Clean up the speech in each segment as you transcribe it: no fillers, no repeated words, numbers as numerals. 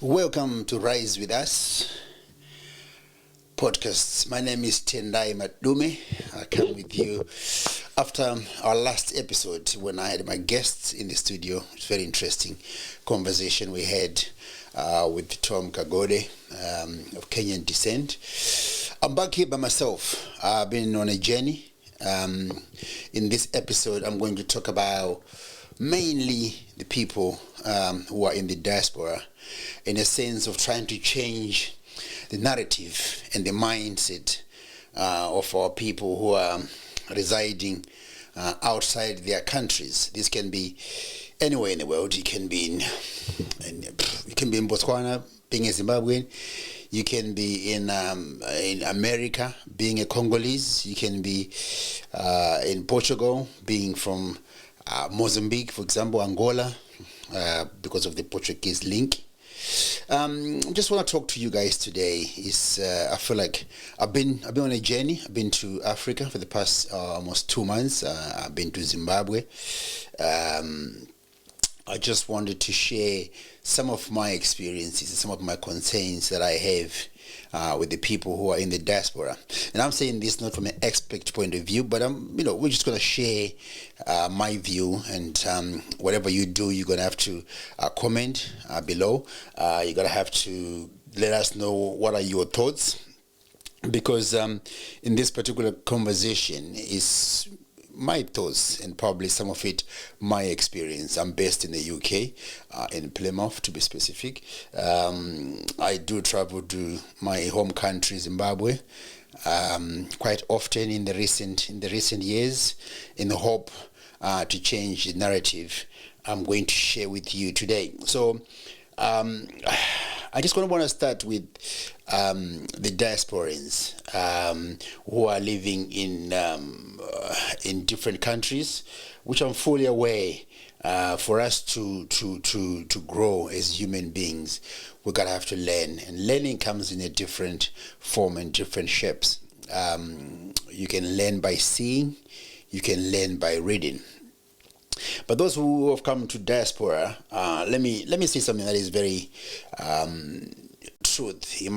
Welcome to Rise With Us podcasts. My name is Tendai Madume. I come with you after our last episode when I had my guests in the studio. It's a very interesting conversation we had with Tom Kagode of Kenyan descent. I'm back here by myself. I've been on a journey. In this episode, I'm going to talk about mainly the people who are in the diaspora, in a sense of trying to change the narrative and the mindset of our people who are residing outside their countries. This can be anywhere in the world. It can be in Botswana, being a Zimbabwean. You can be in America, being a Congolese. You can be in Portugal, being from Mozambique, for example, Angola, because of the Portuguese link. Just want to talk to you guys today. I feel like I've been on a journey. I've been to Africa for the past almost 2 months. I've been to Zimbabwe. I just wanted to share some of my experiences and some of my concerns that I have with the people who are in the diaspora. And I'm saying this not from an expert point of view, but we're just going to share my view, and whatever you do, you're going to have to comment below. You're going to have to let us know what are your thoughts, because in this particular conversation is my thoughts and probably some of it my experience. I'm based in the UK, in Plymouth to be specific. I do travel to my home country, Zimbabwe, quite often in the recent years, in the hope to change the narrative I'm going to share with you today. So I just want to start with the diasporans who are living in different countries, which I'm fully aware for us to grow as human beings, we're gonna have to learn, and learning comes in a different form and different shapes. You can learn by seeing, you can learn by reading. But those who have come to diaspora, let me say something that is very truth. It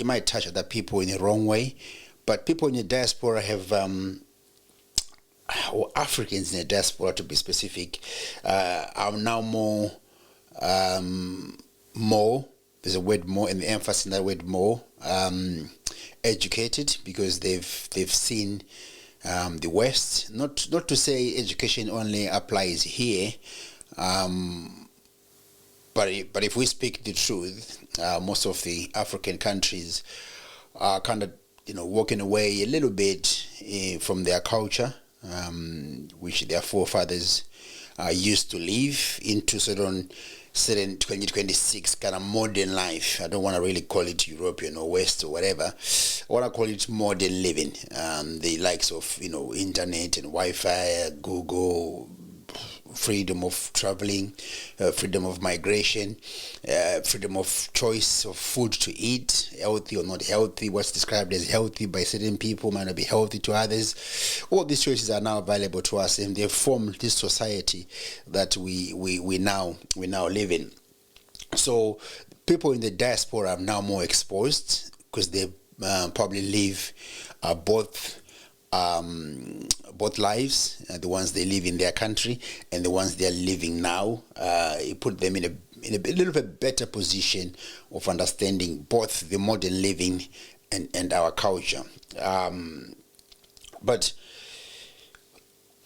might touch other people in the wrong way, but people in the diaspora have, or Africans in the diaspora to be specific, are now more. There's a word more, and the emphasis in that word more. Educated, because they've seen the West. Not to say education only applies here, but if we speak the truth, most of the African countries are kind of walking away a little bit from their culture, which their forefathers used to live, into certain 2026 kind of modern life. I don't want to really call it European or West or whatever. I want to call it modern living. The likes of internet and Wi-Fi, Google, freedom of traveling, freedom of migration, freedom of choice of food to eat, healthy or not healthy. What's described as healthy by certain people might not be healthy to others. All these choices are now available to us, and they form this society that we now live in. So people in the diaspora are now more exposed, because they probably live both lives, the ones they live in their country and the ones they are living now. It put them in a little bit better position of understanding both the modern living and our culture. But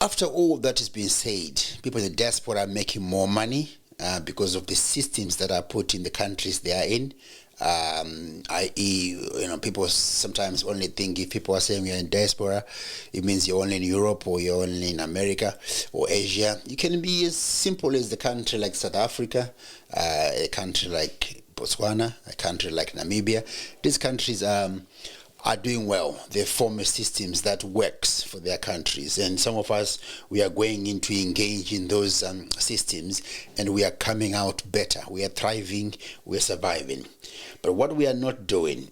after all that has been said, people in the diaspora are making more money because of the systems that are put in the countries they are in. I.e., people sometimes only think if people are saying you're in diaspora, it means you're only in Europe or you're only in America or Asia. You can be as simple as the country like South Africa, a country like Botswana, a country like Namibia. These countries are doing well. They form systems that works for their countries, and some of us, we are going in to engage in those systems, and we are coming out better. We are thriving, we are surviving. But what we are not doing,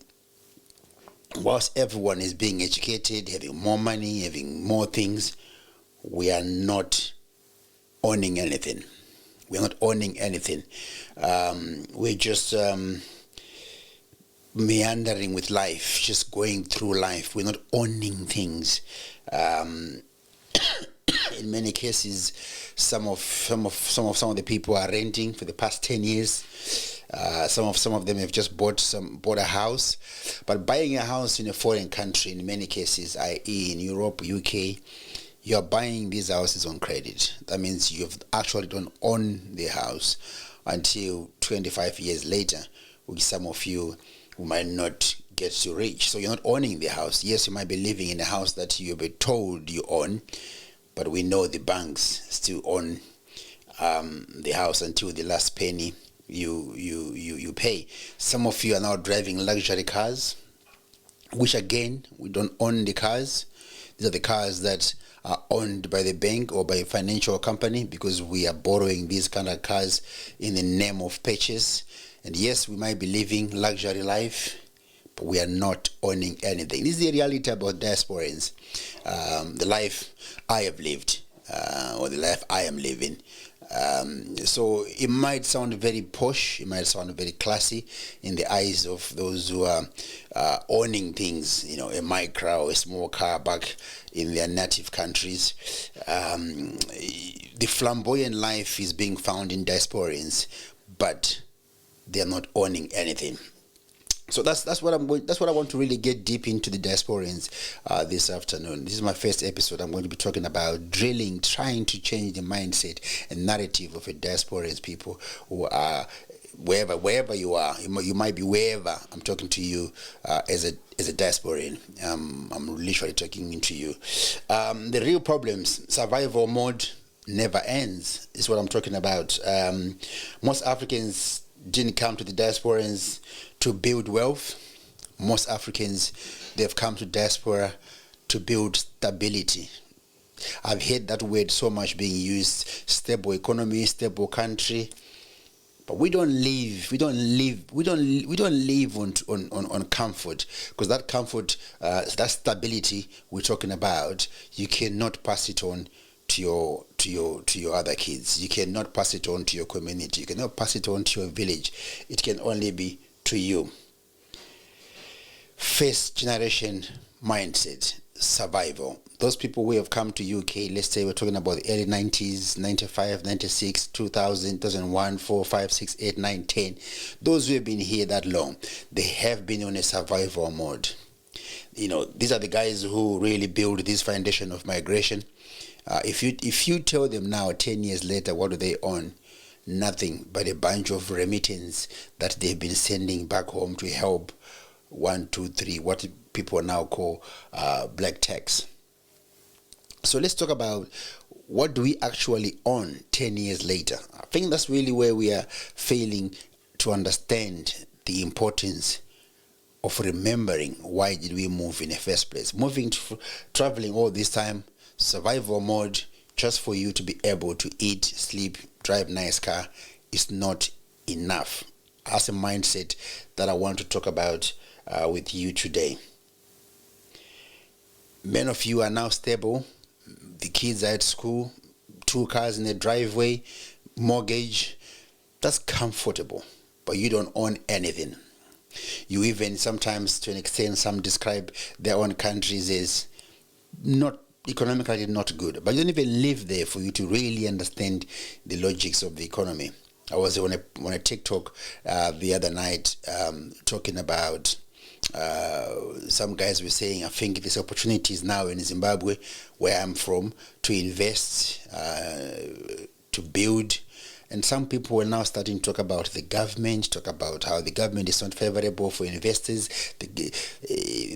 whilst everyone is being educated, having more money, having more things, we are not owning anything. We're not owning anything. We're just meandering with life, just going through life. We're not owning things. In many cases, some of the people are renting for the past 10 years. Some of them have just bought a house, but buying a house in a foreign country, in many cases, i.e. in Europe, UK, you are buying these houses on credit. That means you actually don't own the house until 25 years later, which some of you who might not get to reach. So you're not owning the house. Yes, you might be living in a house that you've been told you own, but we know the banks still own the house until the last penny you pay. Some of you are now driving luxury cars, which again, we don't own the cars. These are the cars that are owned by the bank or by a financial company, because we are borrowing these kind of cars in the name of purchase. And yes, we might be living luxury life, but we are not owning anything. This is the reality about diasporans. The life I have lived, or the life I am living. So it might sound very posh, it might sound very classy in the eyes of those who are owning things, a micro or a small car back in their native countries. The flamboyant life is being found in diasporans, but they are not owning anything. So that's what I want to really get deep into the diasporans this afternoon. This is my first episode. I'm going to be talking about trying to change the mindset and narrative of a diasporans, people who are wherever you are. You might be wherever. I'm talking to you as a diasporan. I'm literally talking into you. The real problems, survival mode never ends, is what I'm talking about. Most Africans didn't come to the diasporans to build wealth. Most Africans, they've come to diaspora to build stability. I've heard that word so much being used: stable economy, stable country. But we don't live on comfort, because that comfort, that stability we're talking about, you cannot pass it on to your other kids. You cannot pass it on to your community. You cannot pass it on to your village. It can only be to you. First generation mindset, survival. Those people who have come to UK, let's say we're talking about the early 90s, 95, 96, 2000, 2001, 4, 5, 6, 8, 9, 10. Those who have been here that long, they have been on a survival mode. These are the guys who really build this foundation of migration. If you tell them now, 10 years later, what do they own? Nothing but a bunch of remittance that they've been sending back home to help 1, 2, 3, what people now call black tax. So let's talk about, what do we actually own 10 years later? I think that's really where we are failing to understand the importance of remembering why did we move in the first place. Traveling all this time, survival mode, just for you to be able to eat, sleep, drive nice car, is not enough. That's a mindset that I want to talk about with you today. Many of you are now stable. The kids are at school, 2 cars in the driveway, mortgage. That's comfortable, but you don't own anything. You even sometimes, to an extent, some describe their own countries as not economically not good, but you don't even live there for you to really understand the logics of the economy. I was on a TikTok the other night talking about some guys were saying, I think there's opportunities now in Zimbabwe, where I'm from, to invest, to build. And some people are now starting to talk about the government, talk about how the government is not favorable for investors.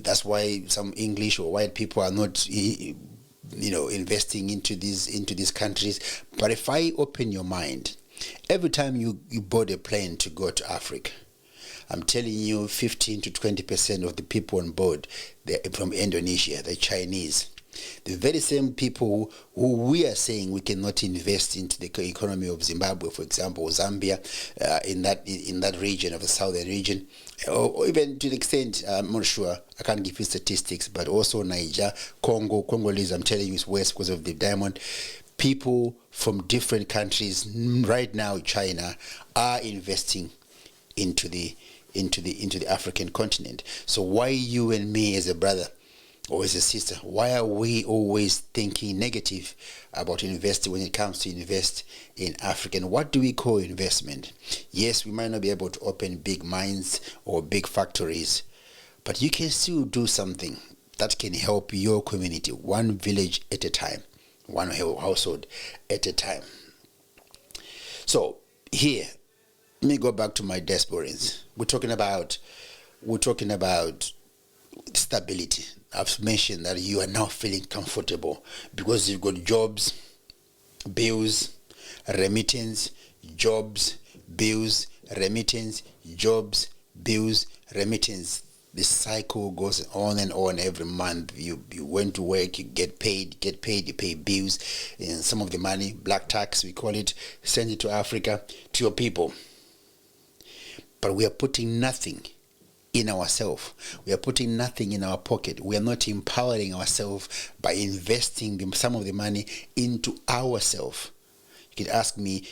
That's why some English or white people are not investing into these countries. But if I open your mind, every time you board a plane to go to Africa, I'm telling you, 15 to 20% of the people on board, they're from Indonesia, the Chinese. The very same people who we are saying we cannot invest into the economy of Zimbabwe, for example, Zambia, in that region of the southern region, or even to the extent, I'm not sure, I can't give you statistics, but also Niger, Congolese, I'm telling you, it's worse because of the diamond. people from different countries right now, China, are investing into the African continent. So why you and me as a brother or as a sister, why are we always thinking negative about investing when it comes to invest in Africa? And what do we call investment? Yes, we might not be able to open big mines or big factories, but you can still do something that can help your community, one village at a time, one household at a time. So here, let me go back to my diasporans. We're talking about stability. I've mentioned that you are now feeling comfortable because you've got jobs, bills, remittance, jobs, bills, remittance, jobs, bills, remittance. The cycle goes on and on every month. You went to work, you get paid, you pay bills, and some of the money, black tax we call it, send it to Africa, to your people. But we are putting nothing in ourselves. We are putting nothing in our pocket. We are not empowering ourselves by investing some of the money into ourselves. You can ask me,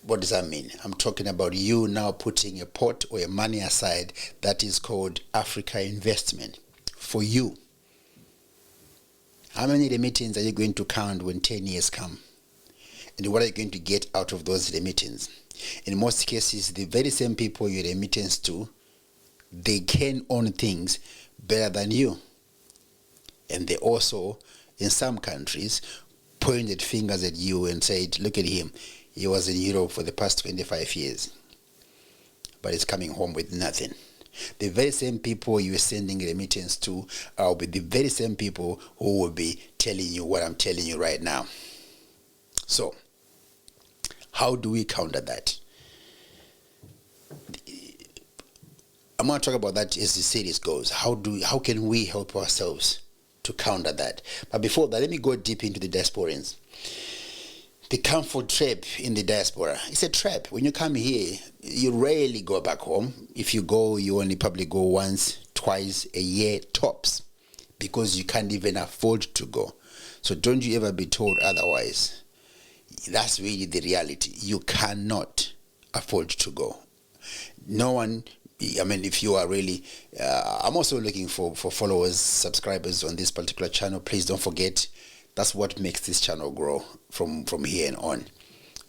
what does that mean? I'm talking about you now putting a pot or a money aside that is called Africa investment for you. How many remittance are you going to count when 10 years come? And what are you going to get out of those remittance? In most cases, the very same people you remittance to, they can own things better than you. And they also, in some countries, pointed fingers at you and said, look at him. He was in Europe for the past 25 years, but he's coming home with nothing. The very same people you are sending remittance to will be the very same people who will be telling you what I'm telling you right now. So, how do we counter that? I'm going to talk about that as the series goes. How can we help ourselves to counter that? But before that, let me go deep into the diasporans. The comfort trap in the diaspora. It's a trap. When you come here, you rarely go back home. If you go, you only probably go once, twice a year tops, because you can't even afford to go. So don't you ever be told otherwise. That's really the reality. You cannot afford to go. No one, I mean, if you are really, I'm also looking for followers, subscribers on this particular channel. Please don't forget, that's what makes this channel grow from here and on.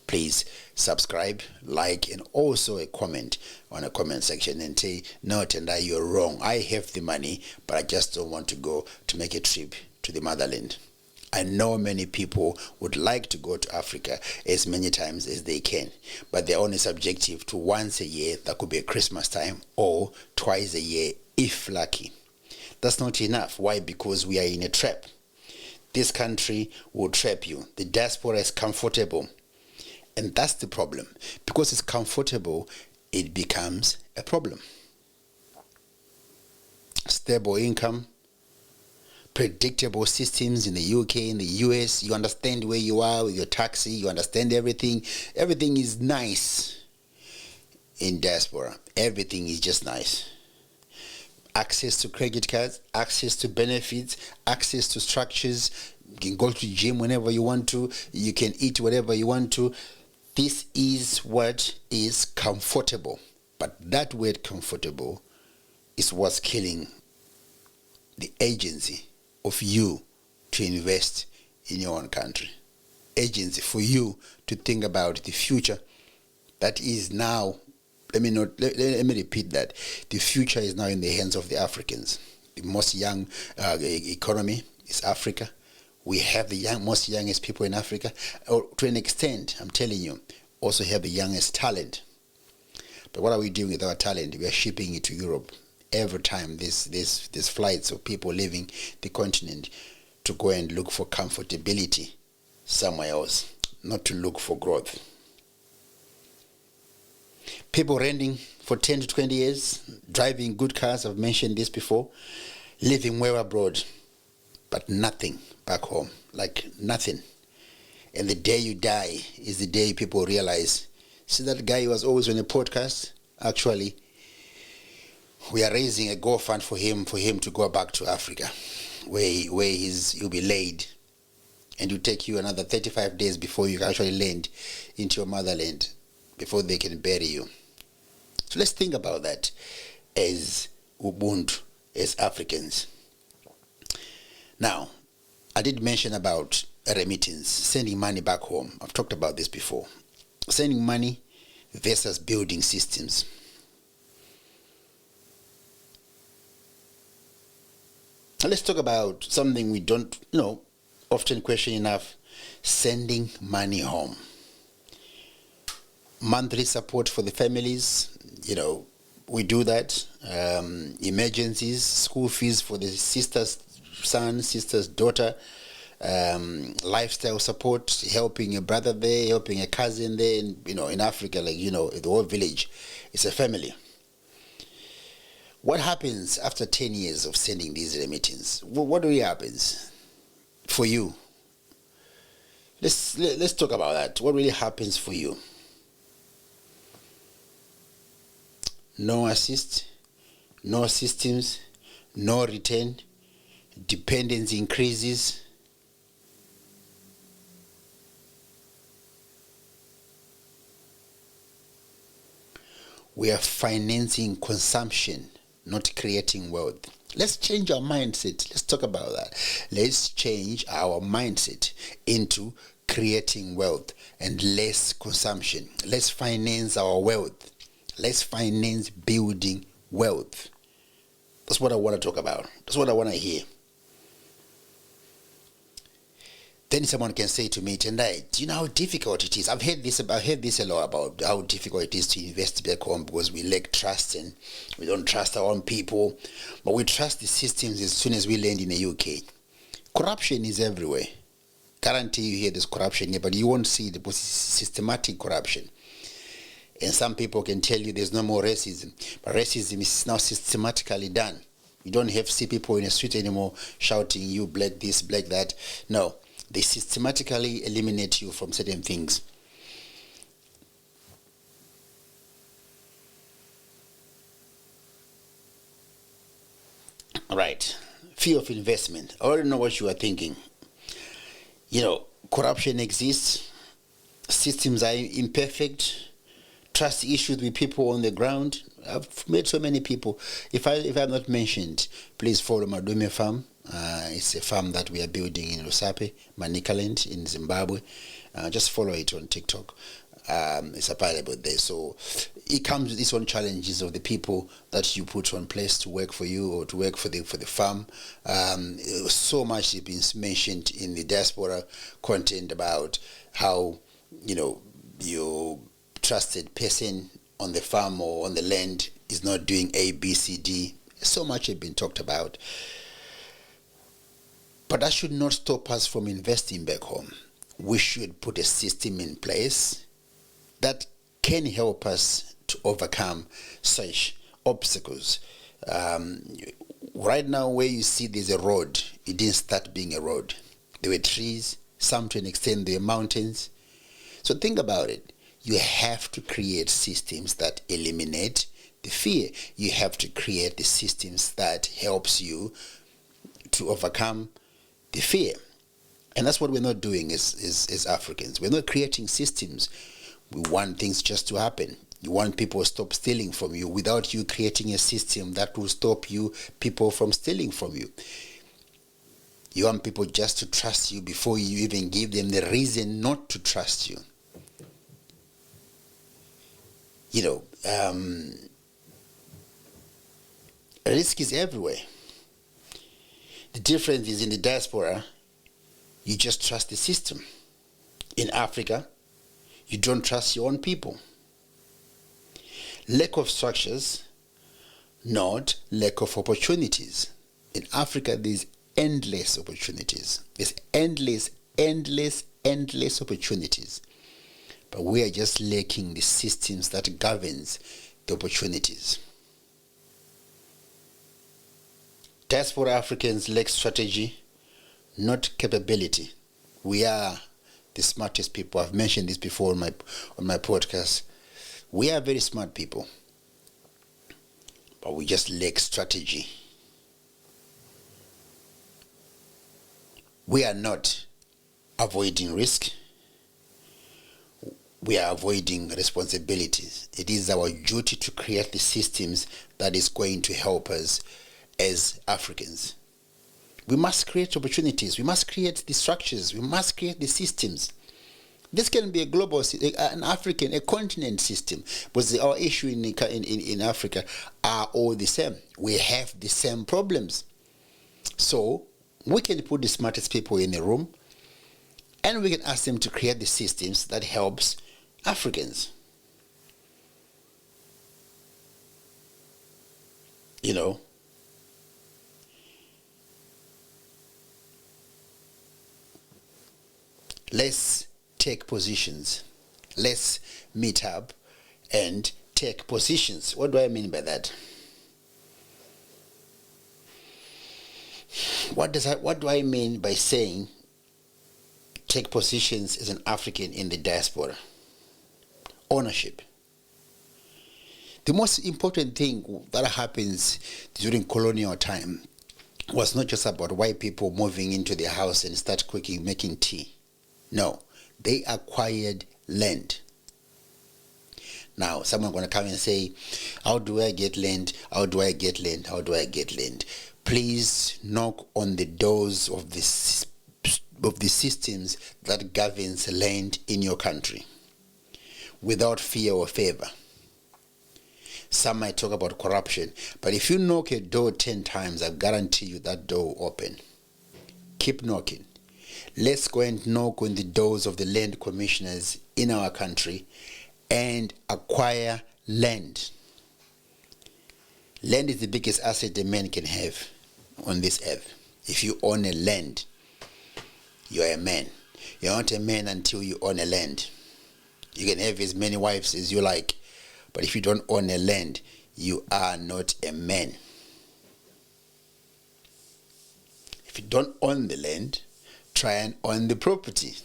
Please subscribe, like, and also a comment on a comment section and say, no, Tendai, you're wrong. I have the money, but I just don't want to go to make a trip to the motherland. I know many people would like to go to Africa as many times as they can, but they're only subjective to once a year. That could be at Christmas time, or twice a year if lucky. That's not enough. Why? Because we are in a trap. This country will trap you. The diaspora is comfortable, and that's the problem. Because it's comfortable, it becomes a problem. Stable income, predictable systems in the UK, in the US. You understand where you are with your taxi. You understand everything. Everything is nice in diaspora. Everything is just nice. Access to credit cards, access to benefits, access to structures. You can go to the gym whenever you want to. You can eat whatever you want to. This is what is comfortable. But that word comfortable is what's killing the agency of you to invest in your own country. Agency for you to think about the future that is now. Let me repeat that. The future is now in the hands of the Africans. The most young economy is Africa. We have the most youngest people in Africa. Or to an extent, I'm telling you, also have the youngest talent. But what are we doing with our talent? We are shipping it to Europe. Every time there's flights of people leaving the continent to go and look for comfortability somewhere else, not to look for growth. People renting for 10 to 20 years, driving good cars, I've mentioned this before, living well abroad, but nothing back home, like nothing. And the day you die is the day people realize, see that guy who was always on a podcast? Actually, we are raising a GoFund for him to go back to Africa, where he'll be laid and it take you another 35 days before you actually land into your motherland, before they can bury you. So let's think about that as Ubuntu, as Africans. Now, I did mention about remittance, sending money back home. I've talked about this before. Sending money versus building systems. Now let's talk about something we don't, often question enough: sending money home. Monthly support for the families, we do that. Emergencies, school fees for the sister's son, sister's daughter, lifestyle support, helping a brother there, helping a cousin there. In Africa, the whole village, it's a family. What happens after 10 years of sending these remittances? What really happens for you? Let's talk about that. What really happens for you? No assist, no systems, no return, dependence increases. We are financing consumption, not creating wealth. Let's change our mindset. Let's talk about that. Let's change our mindset into creating wealth and less consumption. Let's finance our wealth. Let's finance building wealth. That's what I want to talk about. That's what I want to hear. Then someone can say to me, Tendai, do you know how difficult it is? I've heard this a lot about how difficult it is to invest back home because we lack trust and we don't trust our own people. But we trust the systems as soon as we land in the UK. Corruption is everywhere. Guarantee you hear there's corruption here, but you won't see the systematic corruption. And some people can tell you there's no more racism. But racism is now systematically done. You don't see people in the street anymore shouting, you black this, black that. No. They systematically eliminate you from certain things. Right. Fear of investment. I already know what you are thinking. Corruption exists. Systems are imperfect. Trust issues with people on the ground. I've met so many people. If I'm not mentioned, please follow Madume Farm. It's a farm that we are building in Lusape, Manicaland in Zimbabwe. Just follow it on TikTok. It's available there. So it comes with its own challenges of the people that you put on place to work for you or to work for the farm. So much has been mentioned in the Diaspora content about how your trusted person on the farm or on the land is not doing A, B, C, D. So much has been talked about. But that should not stop us from investing back home. We should put a system in place that can help us to overcome such obstacles. Right now, where you see there's a road, it didn't start being a road. There were trees, some to an extent there were mountains. So think about it. You have to create systems that eliminate the fear. You have to create the systems that helps you to overcome the fear. And that's what we're not doing as Africans. We're not creating systems. We want things just to happen. You want people to stop stealing from you without you creating a system that will stop people from stealing from you. You want people just to trust you before you even give them the reason not to trust you. Risk is everywhere. The difference is in the diaspora, you just trust the system. In Africa, you don't trust your own people. Lack of structures, not lack of opportunities. In Africa, there's endless opportunities. There's endless opportunities. But we are just lacking the systems that governs the opportunities. Diaspora Africans lack strategy, not capability. We are the smartest people. I've mentioned this before on my podcast. We are very smart people, but we just lack strategy. We are not avoiding risk. We are avoiding responsibilities. It is our duty to create the systems that is going to help us as Africans. We must create opportunities. We must create the structures. We must create the systems. This can be a global, an African, a continent system. But our issue in Africa are all the same. We have the same problems. So we can put the smartest people in the room, and we can ask them to create the systems that helps Africans. You know, let's take positions. Let's meet up and take positions. What do I mean by that? What do I mean by saying take positions as an African in the diaspora? Ownership. The most important thing that happens during colonial time was not just about white people moving into their house and start cooking, making tea. No, they acquired land. Now, someone going to come and say, how do I get land? How do I get land? How do I get land? Please knock on the doors of the systems that governs land in your country without fear or favor. Some might talk about corruption, but if you knock a door 10 times, I guarantee you that door will open. Keep knocking. Let's go and knock on the doors of the land commissioners in our country and acquire land. Land is the biggest asset a man can have on this earth. If you own a land, you are a man. You're not a man until you own a land. You can have as many wives as you like, but if you don't own a land, you are not a man. If you don't own the land, try and own the property.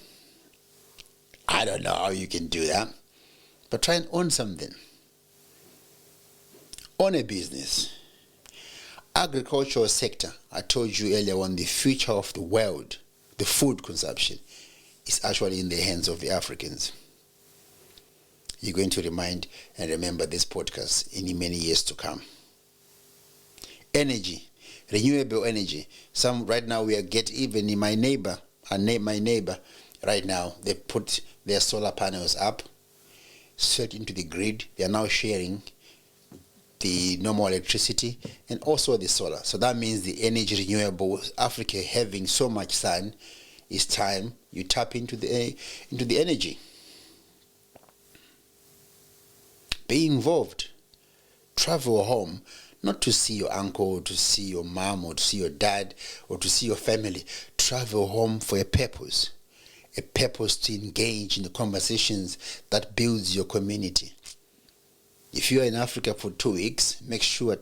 I don't know how you can do that, but try and own something. Own a business. Agricultural sector, I told you earlier on, the future of the world, the food consumption, is actually in the hands of the Africans. You're going to remind and remember this podcast in many years to come. Energy, renewable energy. Some right now we are even in my neighbor right now, they put their solar panels up, set into the grid. They are now sharing the normal electricity and also the solar. So that means the energy renewable, Africa having so much sun, it's time you tap into the energy. Be involved. Travel home, not to see your uncle, or to see your mom, or to see your dad, or to see your family. Travel home for a purpose to engage in the conversations that builds your community. If you are in Africa for 2 weeks, make sure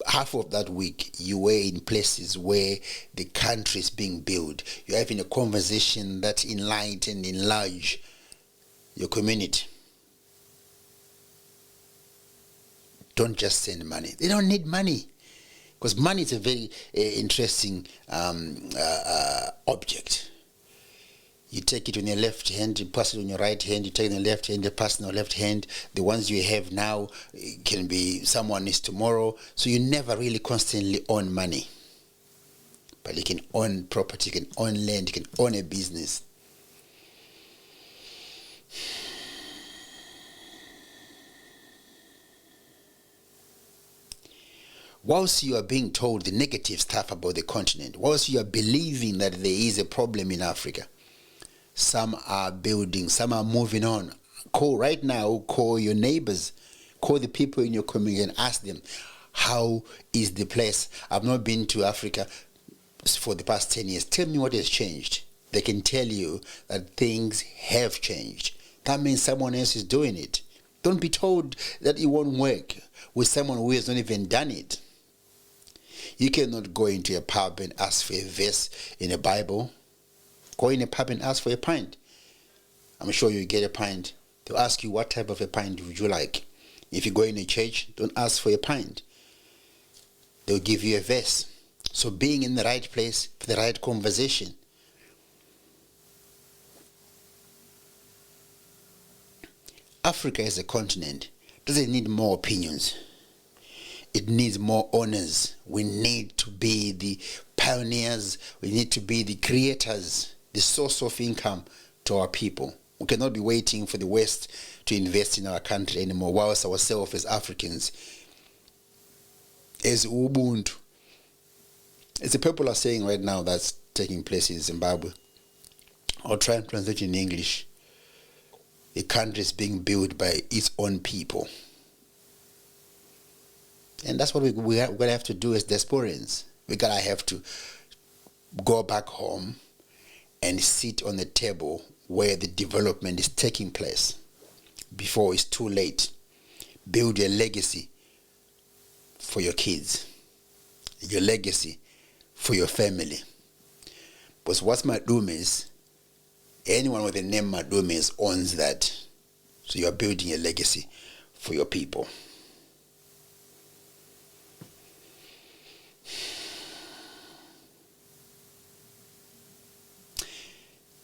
half of that week you were in places where the country is being built. You're having a conversation that enlighten and enlarge your community. Don't just send money. They don't need money, because money is a very interesting object. You take it on your left hand, you pass it on your right hand, you take it on your left hand, you pass it on your left hand. The ones you have now can be someone is tomorrow. So you never really constantly own money. But you can own property, you can own land, you can own a business. Whilst you are being told the negative stuff about the continent, whilst you are believing that there is a problem in Africa, some are building, some are moving on. Call right now, call your neighbors, call the people in your community and ask them, how is the place? I've not been to Africa for the past 10 years. Tell me what has changed. They can tell you that things have changed. That means someone else is doing it. Don't be told that it won't work with someone who has not even done it. You cannot go into a pub and ask for a verse in a Bible. Go in a pub and ask for a pint. I'm sure you get a pint. They'll ask you, what type of a pint would you like? If you go in a church, don't ask for a pint. They'll give you a verse. So being in the right place for the right conversation. Africa as a continent doesn't need more opinions. It needs more owners. We need to be the pioneers. We need to be the creators, the source of income to our people. We cannot be waiting for the West to invest in our country anymore, whilst ourselves as Africans, as Ubuntu. It's a popular saying right now that's taking place in Zimbabwe. I'll try and translate in English. The country is being built by its own people. And that's what we're going to have to do as diasporans. We're going to have to go back home and sit on the table where the development is taking place before it's too late. Build your legacy for your kids, your legacy for your family. Because what's Madume is, anyone with the name Madume owns that. So you're building a legacy for your people.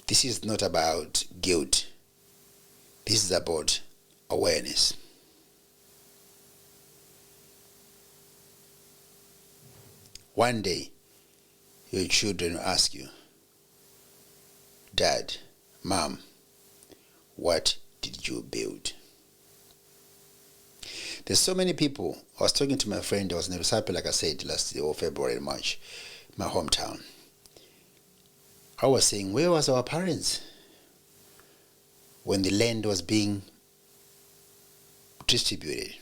This is not about guilt. This is about awareness. One day, your children will ask you, Dad, Mom, what did you build? There's so many people. I was talking to my friend, I was in Rusape, like I said, last year, or February, March, my hometown. I was saying, where was our parents when the land was being distributed?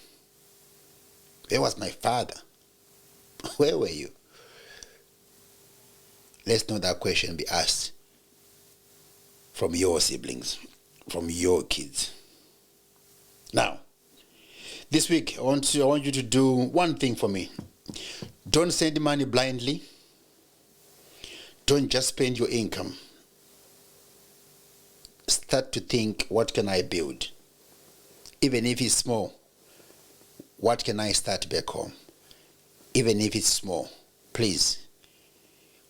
Where was my father? Where were you? Let's know that question be asked from your siblings, from your kids. Now, this week, I want you to do one thing for me. Don't send money blindly. Don't just spend your income. Start to think, what can I build? Even if it's small, what can I start back home? Even if it's small, please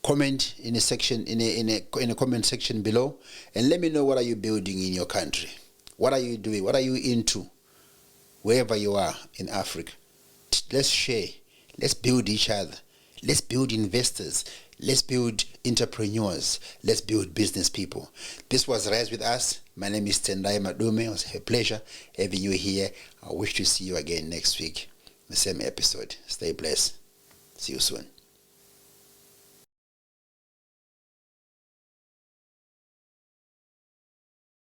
comment in a section in a comment section below, and let me know, what are you building in your country? What are you doing? What are you into? Wherever you are in Africa, let's share. Let's build each other. Let's build investors. Let's build entrepreneurs. Let's build business people. This was Rise With Us. My name is Tendai Madume. It was a pleasure having you here. I wish to see you again next week, the same episode. Stay blessed. See you soon.